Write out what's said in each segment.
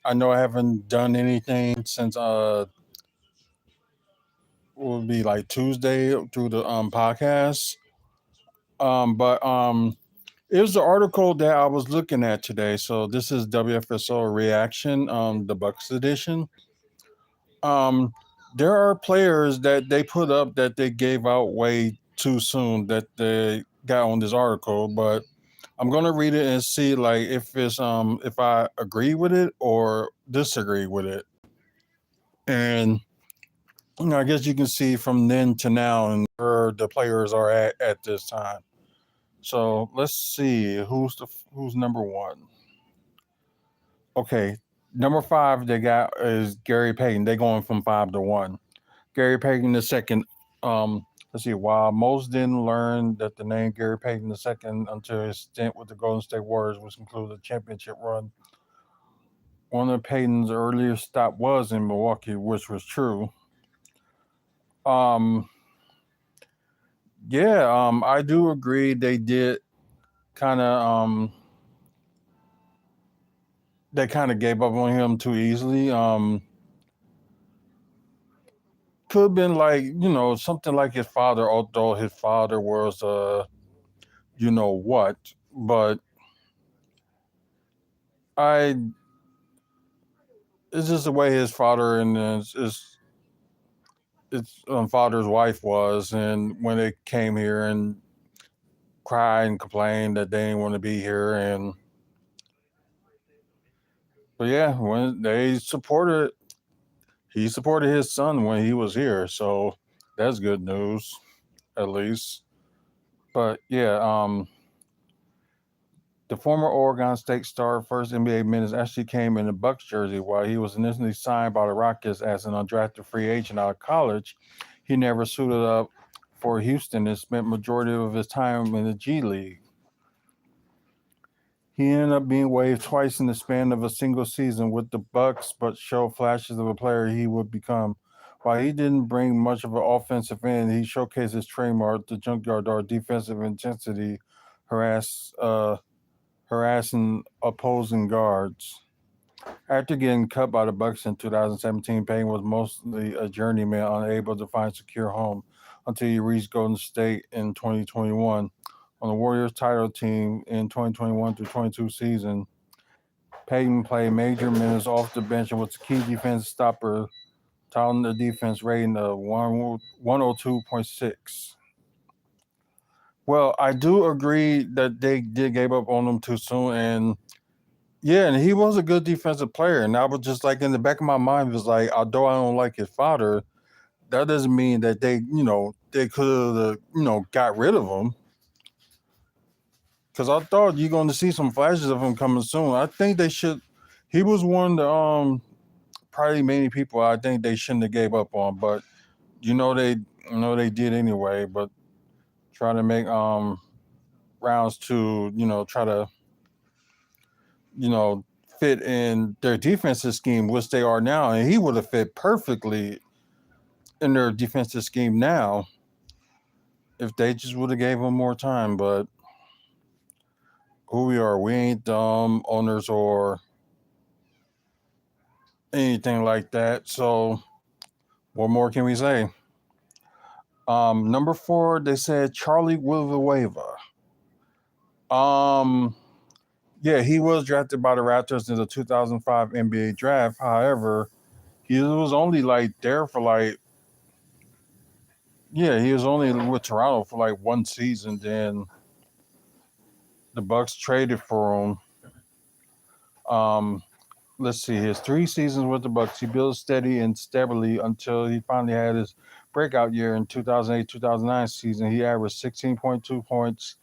I know I haven't done anything since will be like Tuesday through the podcast. But it was the article that I was looking at today. So this is WFSO reaction, the Bucks edition. Um, there are players that they put up that they gave out way too soon that they got on this article, but I'm gonna read it and see like if I agree with it or disagree with it. And I guess you can see from then to now and where the players are at this time. So let's see who's number one. Okay, number five they got is Gary Payton. They going from 5 to 1. Gary Payton the second. Let's see. While most didn't learn that the name Gary Payton the second until his stint with the Golden State Warriors, which included a championship run, one of Payton's earliest stop was in Milwaukee, which was true. Um, yeah, I do agree they did kind of they kind of gave up on him too easily. Could have been like something like his father, although his father was you know what, but I it's just the way his father and his father's wife was, and when they came here and cried and complained that they didn't want to be here, and but yeah, when they supported, he supported his son when he was here, so that's good news at least. But yeah, the former Oregon State star first NBA minutes actually came in a Bucks jersey. While he was initially signed by the Rockets as an undrafted free agent out of college, he never suited up for Houston and spent majority of his time in the G League. He ended up being waived twice in the span of a single season with the Bucks, but showed flashes of a player he would become. While he didn't bring much of an offensive end, he showcased his trademark, the junkyard dart defensive intensity, harass harassing opposing guards. After getting cut by the Bucks in 2017, Payne was mostly a journeyman, unable to find a secure home until he reached Golden State in 2021. On the Warriors title team in 2021 through 22 season, Payton played major minutes off the bench and was a key defense stopper, touting the defense rating of 102.6. Well, I do agree that they did give up on him too soon, and yeah, and he was a good defensive player. And I was just like in the back of my mind was like, although I don't like his father, that doesn't mean that they could have got rid of him. Because I thought you're going to see some flashes of him coming soon. I think they should. He was one of the probably many people I think they shouldn't have gave up on, but they did anyway. But try to make rounds to try to you know fit in their defensive scheme, which they are now, and he would have fit perfectly in their defensive scheme now if they just would have gave him more time. But who we are, we ain't owners or anything like that. So what more can we say? Number four, they said Charlie Villanueva. Um, yeah, he was drafted by the Raptors in the 2005 NBA draft. However, he was only like there for like yeah, he was only with Toronto for like one season. Then the Bucks traded for him. Um, let's see, his 3 seasons with the Bucks, he built steady and stably until he finally had his breakout year in 2008-2009 season. He averaged 16.2 points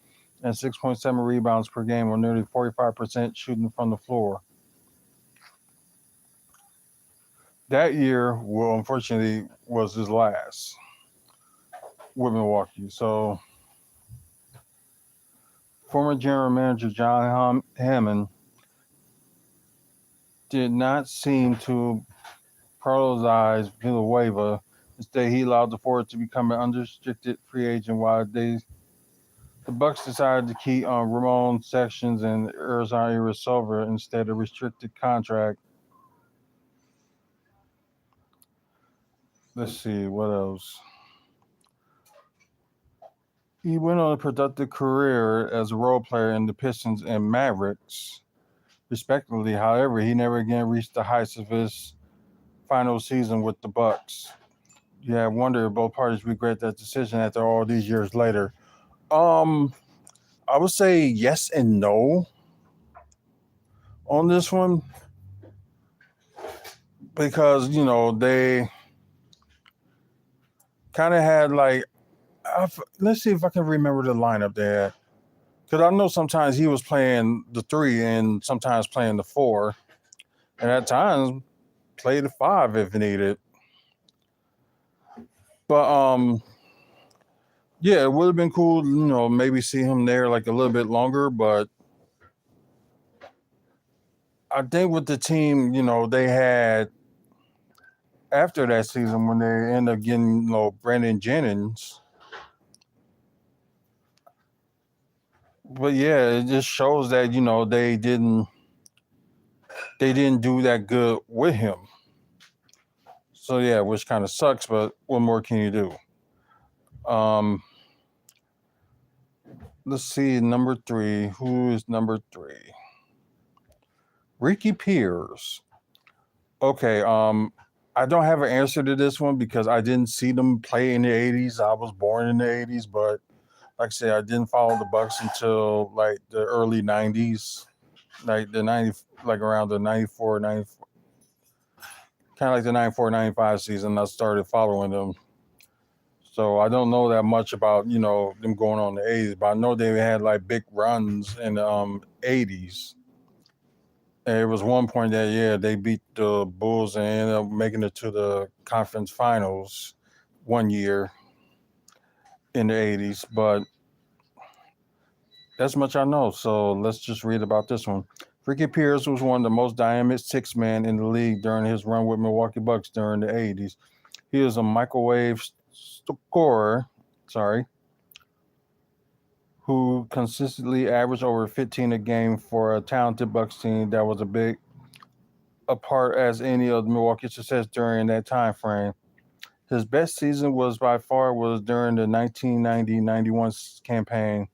and 6.7 rebounds per game on nearly 45% shooting from the floor. That year, well, unfortunately, was his last with Milwaukee. So, former general manager John Hammond did not seem to prioritize Villanueva. Instead, he allowed the forward to become an unrestricted free agent while the Bucks decided to keep Ramon Sessions and Arizona Silva instead of restricted contract. let's see what else. He went on a productive career as a role player in the Pistons and Mavericks, respectively. However, he never again reached the heights of his final season with the Bucks. Yeah, I wonder if both parties regret that decision after all these years later. Um, I would say yes and no on this one because they kind of had like let's see if I can remember the lineup they had because I know sometimes he was playing the three and sometimes playing the four, and at times play the five if needed. But yeah, it would have been cool, maybe see him there like a little bit longer. But I think with the team, they had after that season when they end up getting Brandon Jennings. But yeah, it just shows that they didn't do that good with him. So yeah, which kind of sucks. But what more can you do? Um, let's see, number three. Who is number three? Ricky Pierce. Okay. I don't have an answer to this one because I didn't see them play in the '80s. I was born in the '80s, but like I said, I didn't follow the Bucks until like the early '90s, like the '90, like around the '94, '94, kind of like the '94, '95 season. I started following them. So I don't know that much about them going on the '80s, but I know they had like big runs in the '80s. And there was one point that they beat the Bulls and ended up making it to the conference finals one year in the '80s. But that's much I know. So let's just read about this one. Ricky Pierce was one of the most dynamic six men in the league during his run with Milwaukee Bucks during the '80s. He was a microwave scorer, who consistently averaged over 15 a game for a talented Bucks team that was a big a part as any of Milwaukee's success during that time frame. His best season was during the 1990-91 campaign,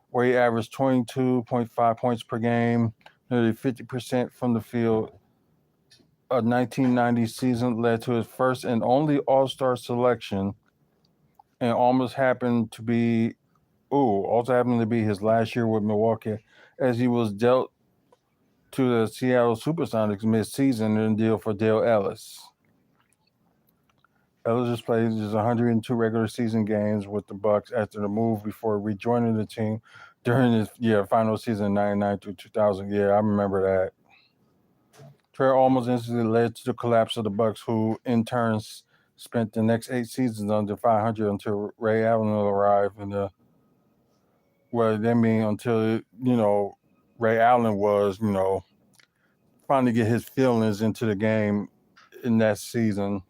where he averaged 22.5 points per game, nearly 50% from the field. A 1990 season led to his first and only All-Star selection, and also happened to be his last year with Milwaukee, as he was dealt to the Seattle Supersonics mid-season in a deal for Dale Ellis. Ellis just played just 102 regular season games with the Bucks after the move before rejoining the team during his final season '99 through 2000. Yeah, I remember that. Trade almost instantly led to the collapse of the Bucks, who in turn spent the next 8 seasons under 500 until Ray Allen arrived in the until Ray Allen was finally get his feelings into the game in that season.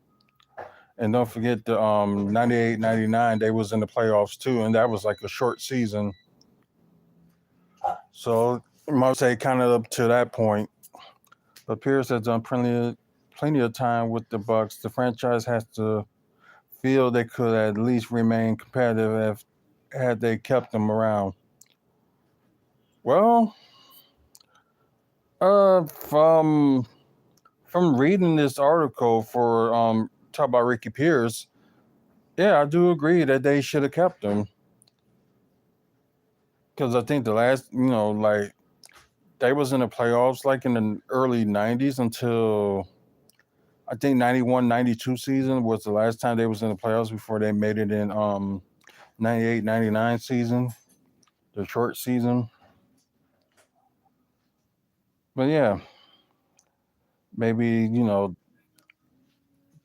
And don't forget the 98, 99, they was in the playoffs too, and that was like a short season. So I might say kind of up to that point. But Pierce has done plenty of time with the Bucks. The franchise has to feel they could at least remain competitive if had they kept them around. Well, from reading this article for talk about Ricky Pierce, yeah, I do agree that they should have kept him because I think the last, like they was in the playoffs like in the early '90s until I think '91, '92 season was the last time they was in the playoffs before they made it in '98, '99 season, the short season. But yeah, maybe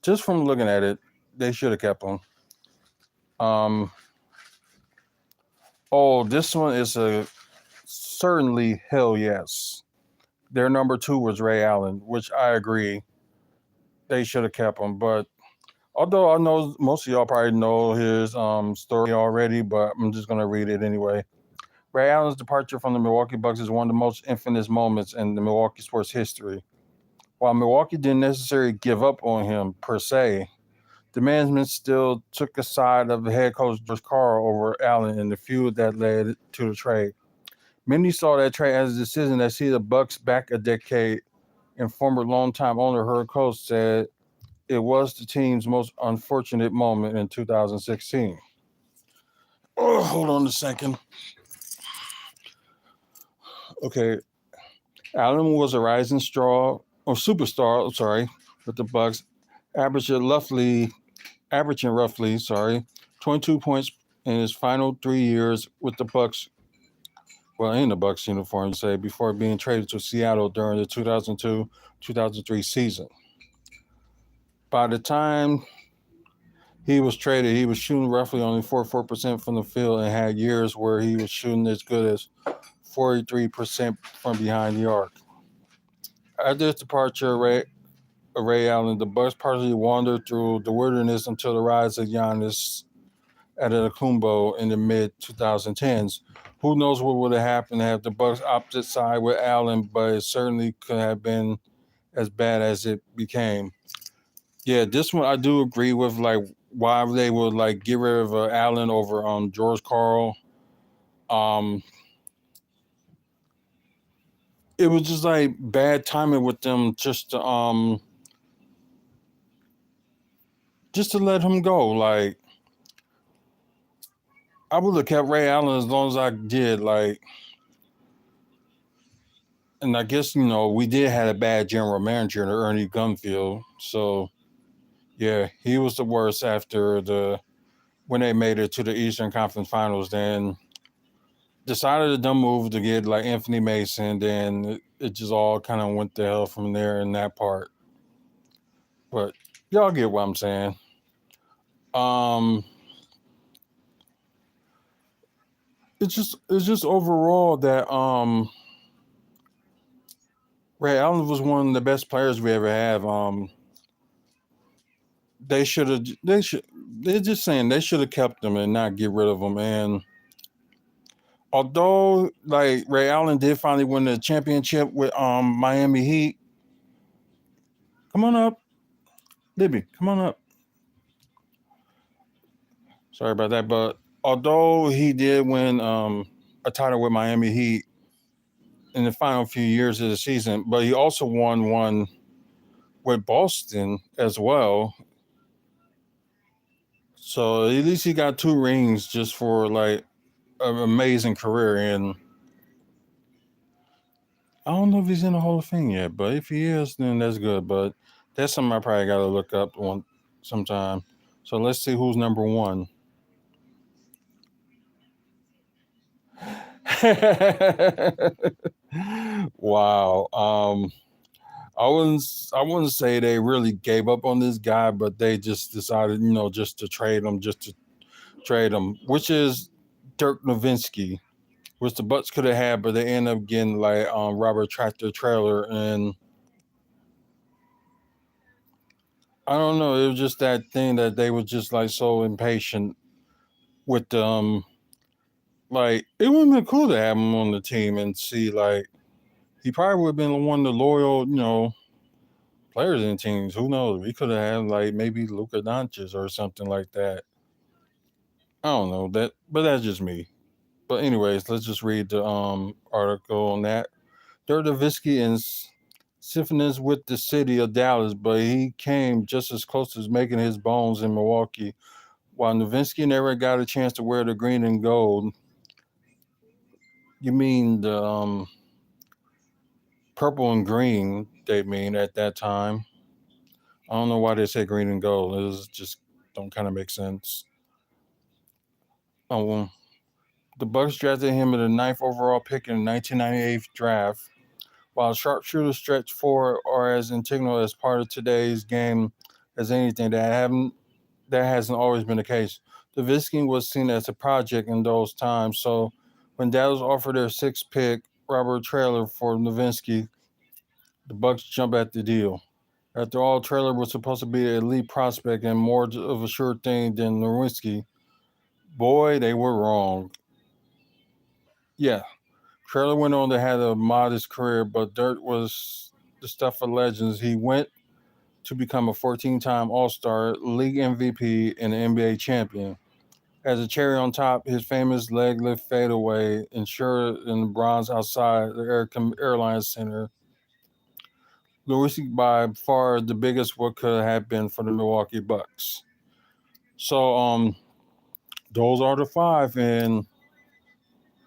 just from looking at it, they should have kept him. Um, oh, this one is a certainly hell yes. Their number two was Ray Allen, which I agree they should have kept him. But although I know most of y'all probably know his story already, but I'm just gonna read it anyway. Ray Allen's departure from the Milwaukee Bucks is one of the most infamous moments in the Milwaukee sports history. While Milwaukee didn't necessarily give up on him per se, The management still took the side of the head coach George Karl over Allen in the feud that led to the trade. Many saw that trade as a decision that see the Bucks back a decade, and former longtime owner Herb Coach said it was the team's most unfortunate moment in 2016. Oh, hold on a second. Okay, Allen was a rising straw or superstar, sorry, with the Bucks, averaging roughly, 22 points in his final 3 years with the Bucks. Well, in the Bucks uniform, say, before being traded to Seattle during the 2002-2003 season. By the time he was traded, he was shooting roughly only 44% from the field and had years where he was shooting as good as 43% from behind the arc. After his departure, Ray Allen, the Bucks partially wandered through the wilderness until the rise of Giannis Antetokounmpo in the mid 2010s. Who knows what would have happened had the Bucks opted side with Allen, but it certainly could have been as bad as it became. Yeah, this one I do agree with, like why they would like get rid of Allen over George Karl. It was just like bad timing with them just to let him go. Like I would have kept Ray Allen as long as I did. Like, and I guess we did have a bad general manager in Ernie Gunfield. So yeah, he was the worst after when they made it to the Eastern Conference Finals. Then decided a dumb move to get like Anthony Mason. Then it just all kind of went to hell from there in that part. But y'all get what I'm saying. It's just overall that Ray Allen was one of the best players we ever have. They're just saying they should have kept him and not get rid of him. And although like Ray Allen did finally win the championship with Miami Heat. Come on up, Libby. Come on up. Sorry about that, but although he did win a title with Miami Heat in the final few years of the season, but he also won one with Boston as well. So at least he got 2 rings just for like an amazing career. And I don't know if he's in the Hall of Fame yet, but if he is, then that's good. But that's something I probably got to look up one sometime. So let's see who's number one. Wow. I wouldn't say they really gave up on this guy, but they just decided, just to trade him, which is Dirk Nowitzki, which the Bucks could have had, but they ended up getting like Robert Tractor Trailer, and I don't know. It was just that thing that they were just like so impatient with like it would have been cool to have him on the team and see like he probably would have been one of the loyal, players in teams. Who knows? We could have had like maybe Luka Doncic or something like that. I don't know that, but that's just me. But anyways, let's just read the article on that. Dirk Nowitzki and Symphonies with the city of Dallas, but he came just as close as making his bones in Milwaukee. While Nowitzki never got a chance to wear the green and gold, you mean the purple and green, they mean at that time. I don't know why they say green and gold. It was just don't kind of make sense. Oh, the Bucks drafted him at the 9th overall pick in the 1998 draft. While sharpshooters stretch forward are as integral as part of today's game as anything, that hasn't always been the case. Nowitzki was seen as a project in those times, so when Dallas offered their 6th pick, Robert Trailer, for Nowitzki, the Bucks jumped at the deal. After all, Trailer was supposed to be an elite prospect and more of a sure thing than Nowitzki. Boy, they were wrong. Yeah, Trailer went on to have a modest career, but Dirk was the stuff of legends. He went to become a 14-time All-Star, League MVP, and an NBA champion. As a cherry on top, his famous leg lift fadeaway ensured in bronze outside the Airlines Center, Lewis by far the biggest what could have been for the Milwaukee Bucks. So those are the five, and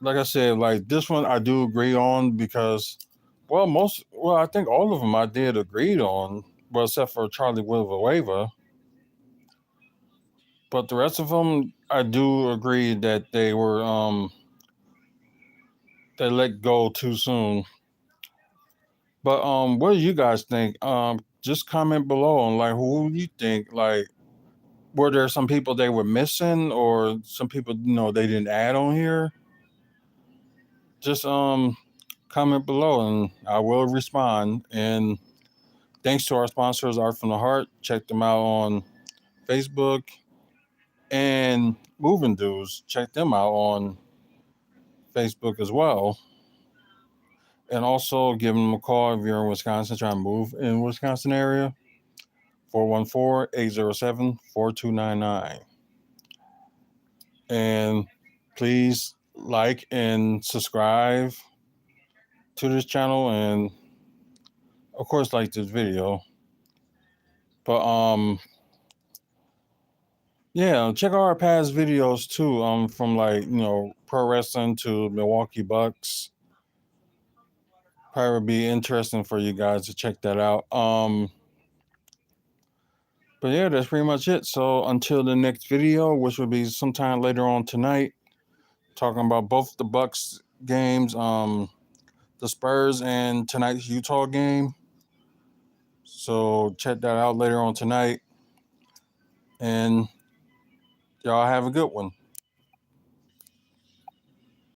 like I said, like this one I do agree on because I think all of them I did agreed on, well except for Charlie Villanueva. But the rest of them I do agree that they let go too soon. But what do you guys think? Just comment below on like who you think, like were there some people they were missing or some people they didn't add on here? Just comment below and I will respond. And thanks to our sponsors, Art from the Heart. Check them out on Facebook. And Moving Dudes, check them out on Facebook as well. And also give them a call if you're in Wisconsin, trying to move in Wisconsin area. 414-807-4299. And please like and subscribe to this channel and of course like this video. But yeah, check out our past videos too. From like, pro wrestling to Milwaukee Bucks. Probably would be interesting for you guys to check that out. But yeah, that's pretty much it. So until the next video, which will be sometime later on tonight, talking about both the Bucks games, the Spurs and tonight's Utah game. So check that out later on tonight. And y'all have a good one.